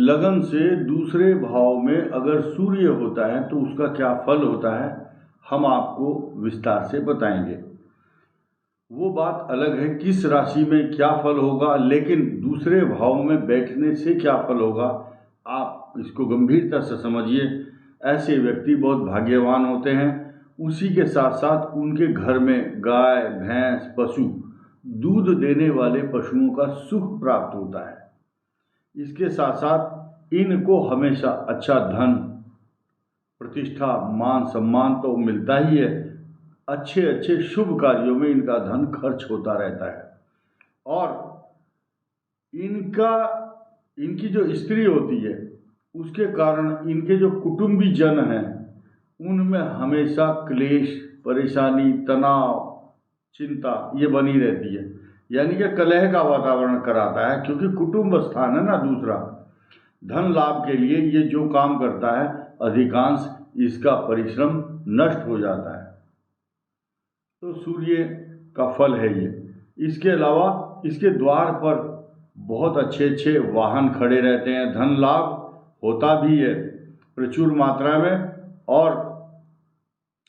लगन से दूसरे भाव में अगर सूर्य होता है तो उसका क्या फल होता है हम आपको विस्तार से बताएंगे। वो बात अलग है किस राशि में क्या फल होगा, लेकिन दूसरे भाव में बैठने से क्या फल होगा आप इसको गंभीरता से समझिए। ऐसे व्यक्ति बहुत भाग्यवान होते हैं। उसी के साथ साथ उनके घर में गाय भैंस पशु दूध देने वाले पशुओं का सुख प्राप्त होता है। इसके साथ साथ इनको हमेशा अच्छा धन प्रतिष्ठा मान सम्मान तो मिलता ही है। अच्छे अच्छे शुभ कार्यों में इनका धन खर्च होता रहता है। और इनकी जो स्त्री होती है उसके कारण इनके जो कुटुंबी जन हैं उनमें हमेशा क्लेश परेशानी तनाव चिंता ये बनी रहती है, यानी कि कलह का वातावरण कराता है, क्योंकि कुटुंब स्थान है ना दूसरा। धन लाभ के लिए ये जो काम करता है अधिकांश इसका परिश्रम नष्ट हो जाता है। तो सूर्य का फल है ये। इसके अलावा इसके द्वार पर बहुत अच्छे अच्छे वाहन खड़े रहते हैं। धन लाभ होता भी है प्रचुर मात्रा में और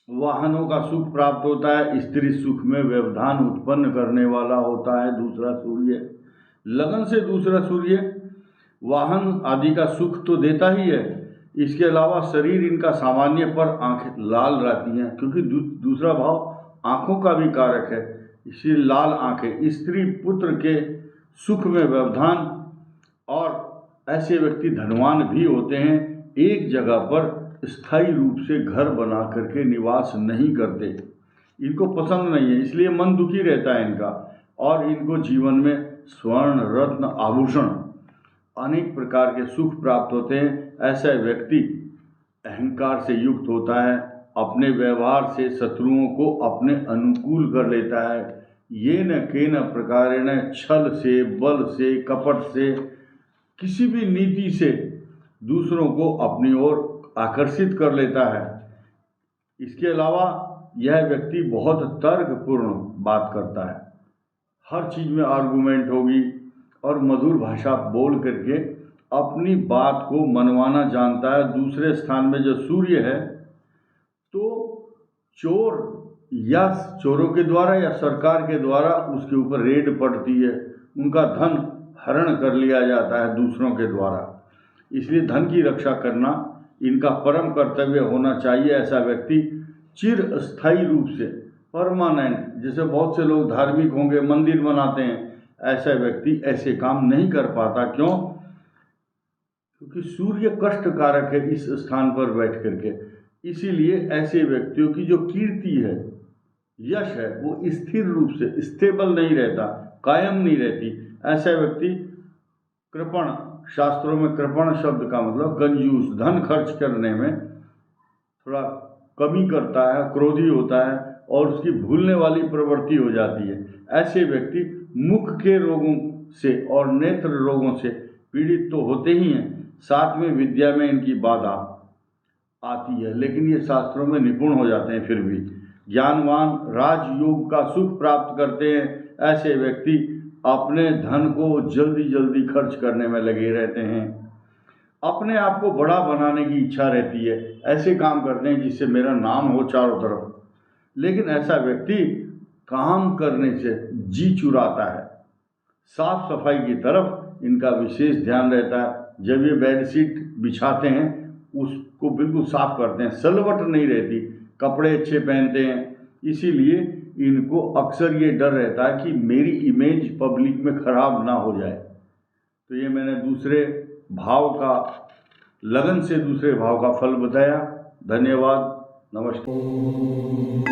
वाहनों का सुख प्राप्त होता है। स्त्री सुख में व्यवधान उत्पन्न करने वाला होता है दूसरा सूर्य। लगन से दूसरा सूर्य वाहन आदि का सुख तो देता ही है। इसके अलावा शरीर इनका सामान्य पर आंखें लाल रहती हैं, क्योंकि दूसरा भाव आँखों का भी कारक है। इसलिए लाल आँखें स्त्री पुत्र के सुख में व्यवधान। और ऐसे व्यक्ति धनवान भी होते हैं। एक जगह पर स्थायी रूप से घर बना करके निवास नहीं करते, इनको पसंद नहीं है, इसलिए मन दुखी रहता है इनका। और इनको जीवन में स्वर्ण रत्न आभूषण अनेक प्रकार के सुख प्राप्त होते हैं। ऐसा व्यक्ति अहंकार से युक्त होता है, अपने व्यवहार से शत्रुओं को अपने अनुकूल कर लेता है। ये न केन प्रकारेण छल से बल से कपट से किसी भी नीति से दूसरों को अपनी ओर आकर्षित कर लेता है। इसके अलावा यह व्यक्ति बहुत तर्कपूर्ण बात करता है। हर चीज़ में आर्गूमेंट होगी और मधुर भाषा बोल करके अपनी बात को मनवाना जानता है। दूसरे स्थान में जो सूर्य है तो चोर या चोरों के द्वारा या सरकार के द्वारा उसके ऊपर रेड पड़ती है, उनका धन हरण कर लिया जाता है दूसरों के द्वारा। इसलिए धन की रक्षा करना इनका परम कर्तव्य होना चाहिए। ऐसा व्यक्ति चिर स्थायी रूप से परमानेंट, जैसे बहुत से लोग धार्मिक होंगे मंदिर बनाते हैं, ऐसा व्यक्ति ऐसे काम नहीं कर पाता। क्यों? क्योंकि सूर्य कष्ट कारक है इस स्थान पर बैठ करके। इसीलिए ऐसे व्यक्तियों की जो कीर्ति है यश है वो स्थिर रूप से स्टेबल नहीं रहता, कायम नहीं रहती। ऐसा व्यक्ति कृपण, शास्त्रों में कृपण शब्द का मतलब कंजूस, धन खर्च करने में थोड़ा कमी करता है, क्रोधी होता है और उसकी भूलने वाली प्रवृत्ति हो जाती है। ऐसे व्यक्ति मुख के रोगों से और नेत्र रोगों से पीड़ित तो होते ही हैं, साथ में विद्या में इनकी बाधा आती है, लेकिन ये शास्त्रों में निपुण हो जाते हैं। फिर भी ज्ञानवान राजयोग का सुख प्राप्त करते हैं। ऐसे व्यक्ति अपने धन को जल्दी जल्दी खर्च करने में लगे रहते हैं। अपने आप को बड़ा बनाने की इच्छा रहती है, ऐसे काम करते हैं जिससे मेरा नाम हो चारों तरफ। लेकिन ऐसा व्यक्ति काम करने से जी चुराता है। साफ सफाई की तरफ इनका विशेष ध्यान रहता है। जब ये बेडशीट बिछाते हैं उसको बिल्कुल साफ करते हैं, सलवट नहीं रहती, कपड़े अच्छे पहनते हैं। इसीलिए इनको अक्सर ये डर रहता है कि मेरी इमेज पब्लिक में खराब ना हो जाए। तो ये मैंने दूसरे भाव का, लगन से दूसरे भाव का फल बताया। धन्यवाद, नमस्कार।